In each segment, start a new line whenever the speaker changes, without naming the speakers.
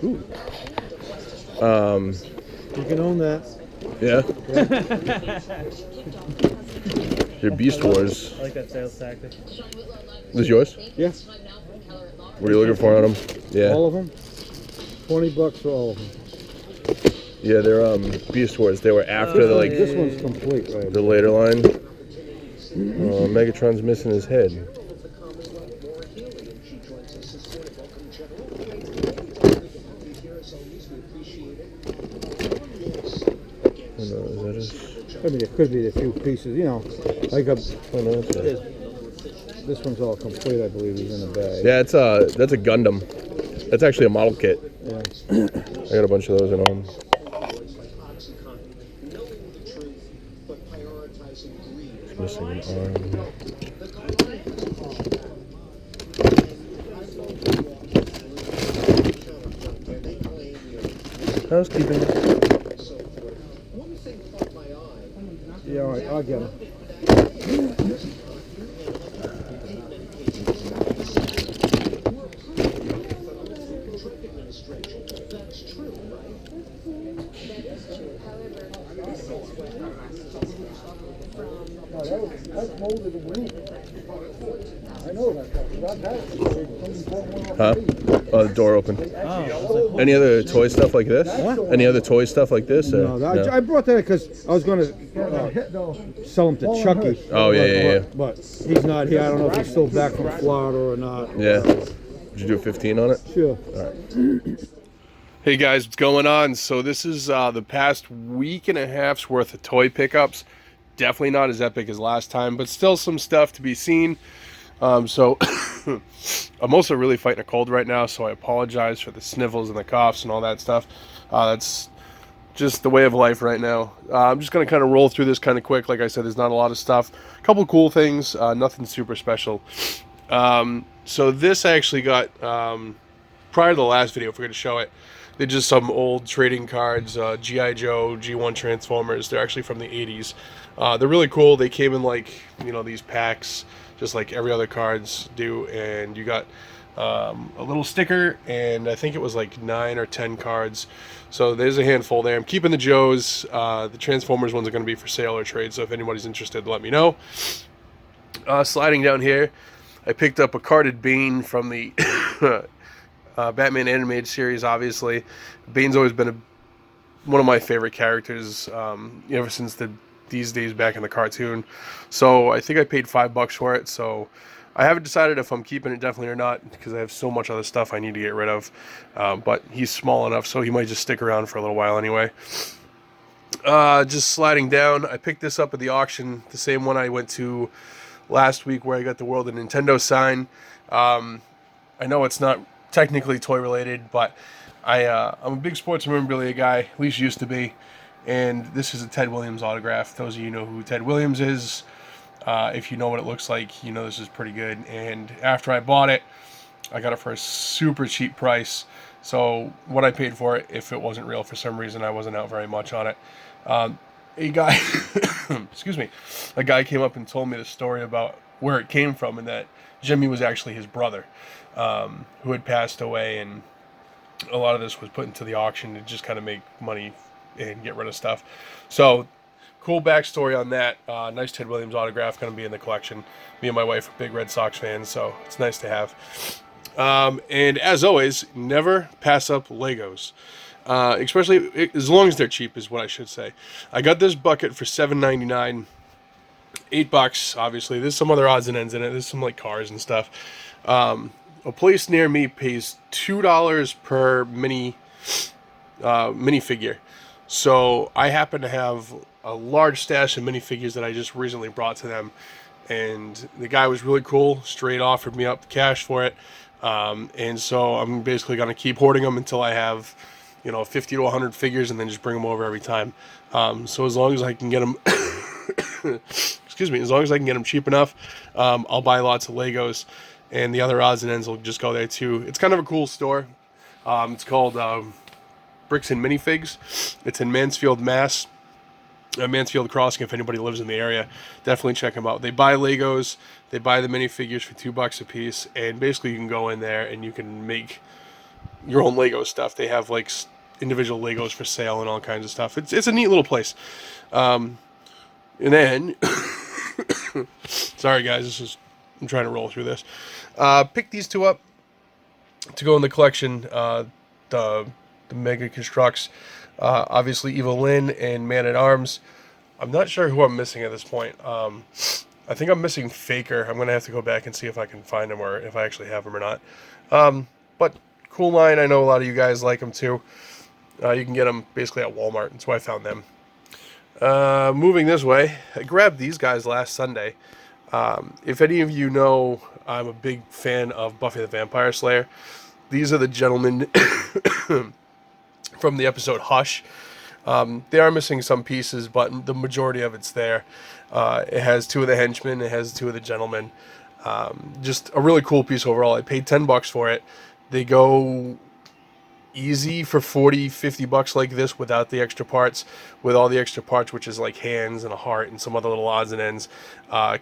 Ooh.
You can own that.
Yeah. Your Beast Wars.
I like that sales tactic.
This is yours?
Yeah.
What are you looking for on them? Yeah.
All of them? $20 for all of them.
Yeah, they're Beast Wars. They were after the
This one's complete, right?
the later line. Megatron's missing his head.
I mean, it could be a few pieces, you know. Like this one's all complete, I believe. He's in a bag.
Yeah, that's a Gundam. That's actually a model kit.
Yeah.
I got a bunch of those at home. It's missing an arm. Housekeeping.
Yeah, all right, I'll get him.
Huh? Oh, the door open.
Oh.
Any other toy stuff like this?
What?
Any other toy stuff like this?
No, I brought that because I was going to sell him to Chucky.
Oh, yeah.
But he's not here. I don't know if he's still back from Florida or not.
Yeah. Did you do a 15 on it?
Sure.
All right. Hey guys, what's going on? So this is the past week and a half's worth of toy pickups. Definitely not as epic as last time, but still some stuff to be seen. So I'm also really fighting a cold right now, so I apologize for the sniffles and the coughs and all that stuff. That's just the way of life right now. I'm just going to kind of roll through this kind of quick. Like I said, there's not a lot of stuff. A couple cool things, nothing super special. So this actually got, prior to the last video, if we're going to show it, they're just some old trading cards, G.I. Joe, G1 Transformers. They're actually from the 80s. They're really cool. They came in like, these packs, just like every other cards do. And you got a little sticker, and I think it was like 9 or 10 cards. So there's a handful there. I'm keeping the Joes. The Transformers ones are going to be for sale or trade, so if anybody's interested, let me know. Sliding down here, I picked up a carded Bane from the Batman animated series. Obviously, Bane's always been one of my favorite characters ever since these days back in the cartoon. So I think I paid $5 for it. So I haven't decided if I'm keeping it definitely or not because I have so much other stuff I need to get rid of. But he's small enough, so he might just stick around for a little while anyway. Just sliding down, I picked this up at the auction, the same one I went to last week where I got the World of Nintendo sign. I know it's not technically toy related, but I'm a big sports memorabilia guy, at least used to be. And this is a Ted Williams autograph. Those of you know who Ted Williams is. If you know what it looks like, you know this is pretty good. And after I bought it, I got it for a super cheap price. So what I paid for it, if it wasn't real for some reason, I wasn't out very much on it. A guy, excuse me, a guy came up and told me the story about where it came from, and that Jimmy was actually his brother, who had passed away, and a lot of this was put into the auction to just kind of make money and get rid of stuff. So cool backstory on that. Nice Ted Williams autograph, going to be in the collection. Me and my wife are big Red Sox fans, so it's nice to have. And as always, never pass up Legos. Especially as long as they're cheap is what I should say. I got this bucket for $7.99, $8 obviously. There's some other odds and ends in it. There's some like cars and stuff. A place near me pays $2 per minifigure. So I happen to have a large stash of minifigures that I just recently brought to them, and the guy was really cool. Straight offered me up the cash for it, and so I'm basically going to keep hoarding them until I have 50 to 100 figures, and then just bring them over every time. So as long as I can get them, excuse me, as long as I can get them cheap enough, I'll buy lots of Legos, and the other odds and ends will just go there too. It's kind of a cool store. It's called Bricks and Minifigs. It's in Mansfield, Mass. Mansfield Crossing, if anybody lives in the area, definitely check them out. They buy Legos, they buy the minifigures for $2 a piece, and basically you can go in there and you can make your own Lego stuff. They have like individual Legos for sale and all kinds of stuff. It's a neat little place. And then, sorry guys, I'm trying to roll through this. Pick these two up to go in the collection. The Mega Constructs. Obviously Evil Lynn and Man at Arms. I'm not sure who I'm missing at this point. I think I'm missing Faker. I'm going to have to go back and see if I can find him or if I actually have him or not. But cool line. I know a lot of you guys like them too. You can get them basically at Walmart. That's where I found them. Moving this way, I grabbed these guys last Sunday. If any of you know, I'm a big fan of Buffy the Vampire Slayer. These are the gentlemen from the episode Hush. They are missing some pieces, but the majority of it's there. It has two of the henchmen. It has two of the gentlemen. Just a really cool piece overall. I paid $10 for it. They go easy for $40-50 like this without the extra parts. With all the extra parts, which is like hands and a heart and some other little odds and ends,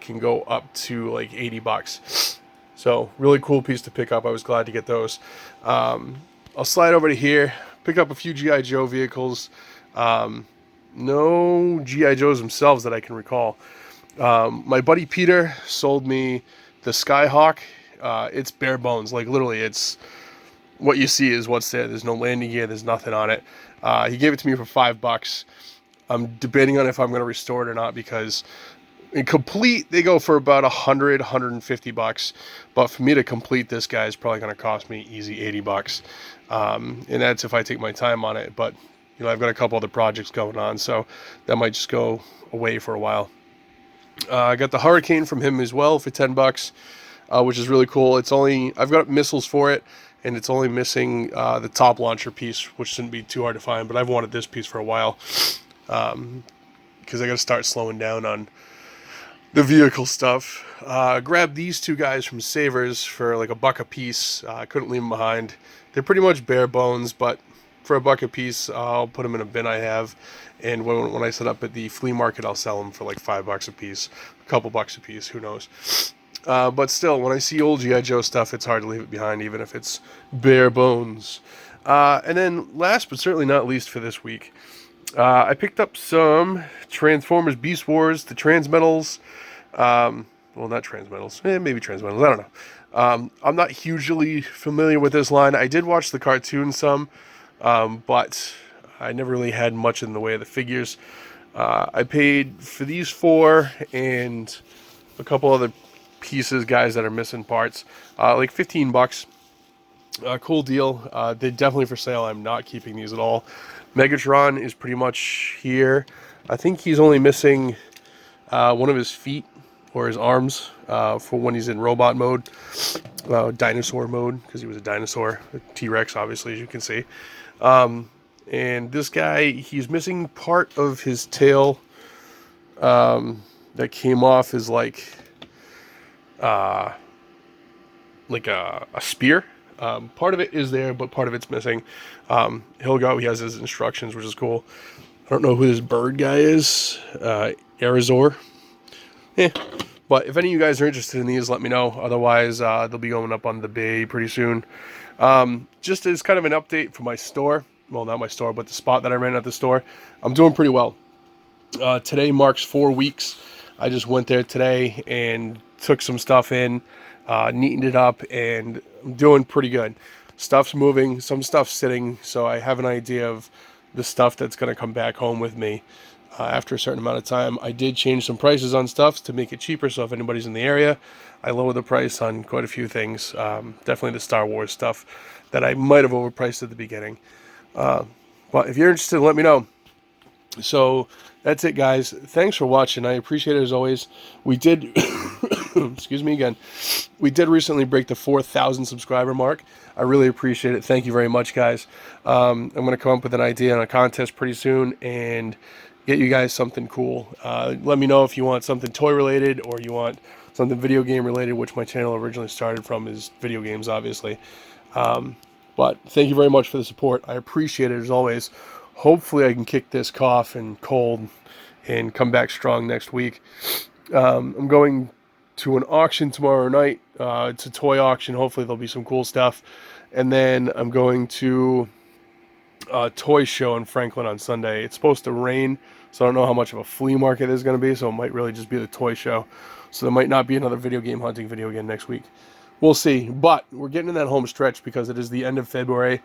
can go up to like $80. So really cool piece to pick up. I was glad to get those. I'll slide over to here, pick up a few G.I. Joe vehicles. No G.I. Joes themselves that I can recall. My buddy Peter sold me the Skyhawk. It's bare bones. Like literally, it's what you see is what's there. There's no landing gear. There's nothing on it. He gave it to me for $5. I'm debating on if I'm going to restore it or not because in complete they go for about $150. But for me to complete this guy is probably going to cost me easy $80. And that's if I take my time on it. But I've got a couple other projects going on, so that might just go away for a while. I got the Hurricane from him as well for $10, which is really cool. I've got missiles for it, and it's only missing the top launcher piece, which shouldn't be too hard to find. But I've wanted this piece for a while because I got to start slowing down on the vehicle stuff. Grabbed these two guys from Savers for like $1 a piece. I couldn't leave them behind. They're pretty much bare bones, but for $1 a piece, I'll put them in a bin I have, and when I set up at the flea market, I'll sell them for like $5 a piece, a couple bucks a piece, who knows. But still, when I see old G.I. Joe stuff, it's hard to leave it behind, even if it's bare bones. And then last but certainly not least for this week, I picked up some Transformers Beast Wars, the Transmetals. Well, not Transmetals, maybe Transmetals, I don't know. I'm not hugely familiar with this line. I did watch the cartoon some. But I never really had much in the way of the figures. I paid for these 4 and a couple other pieces, guys, that are missing parts. Like 15 bucks. Cool deal. They're definitely for sale. I'm not keeping these at all. Megatron is pretty much here. I think he's only missing one of his feet or his arms for when he's in robot mode, dinosaur mode, because he was a dinosaur, a T-Rex, obviously, as you can see. And this guy, he's missing part of his tail that came off his like a spear. Part of it is there, but part of it's missing. He'll go. He has his instructions, which is cool. I don't know who this bird guy is. Arizor. But if any of you guys are interested in these, let me know. Otherwise, they'll be going up on the bay pretty soon. Just as kind of an update for my store. Well, not my store, but the spot that I ran at the store. I'm doing pretty well. Today marks 4 weeks. I just went there today and took some stuff in, neatened it up, and I'm doing pretty good. Stuff's moving, some stuff's sitting, so I have an idea of the stuff that's going to come back home with me after a certain amount of time. I did change some prices on stuff to make it cheaper, so if anybody's in the area, I lowered the price on quite a few things. Definitely the Star Wars stuff that I might have overpriced at the beginning. But if you're interested, let me know. So that's it, guys. Thanks for watching. I appreciate it as always. We did excuse me again, we did recently break the 4,000 subscriber mark. I really appreciate it. Thank you very much, guys. I'm going to come up with an idea on a contest pretty soon and get you guys something cool. Let me know if you want something toy related or you want something video game related, which my channel originally started from is video games, obviously. But thank you very much for the support. I appreciate it as always. Hopefully I can kick this cough and cold and come back strong next week. I'm going to an auction tomorrow night. It's a toy auction. Hopefully there'll be some cool stuff. And then I'm going to a toy show in Franklin on Sunday. It's supposed to rain, so I don't know how much of a flea market there's going to be, so it might really just be the toy show. So there might not be another video game hunting video again next week. We'll see. But we're getting in that home stretch because it is the end of February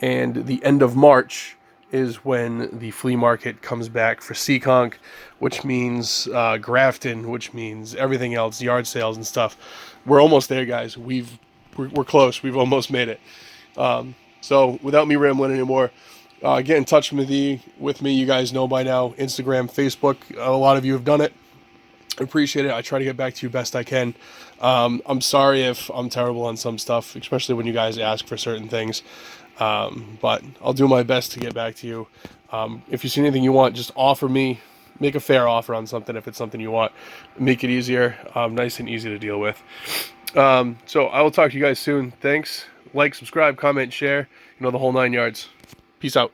and the end of March is when the flea market comes back for Seekonk, which means Grafton, which means everything else, yard sales and stuff. We're almost there, guys. We're close. We've almost made it. So without me rambling anymore, get in touch with me. You guys know by now, Instagram, Facebook. A lot of you have done it. I appreciate it. I try to get back to you best I can. I'm sorry if I'm terrible on some stuff, especially when you guys ask for certain things. But I'll do my best to get back to you. If you see anything you want, just offer me, make a fair offer on something if it's something you want. Make it easier, nice and easy to deal with. So I will talk to you guys soon. Thanks. Like, subscribe, comment, share, the whole 9 yards. Peace out.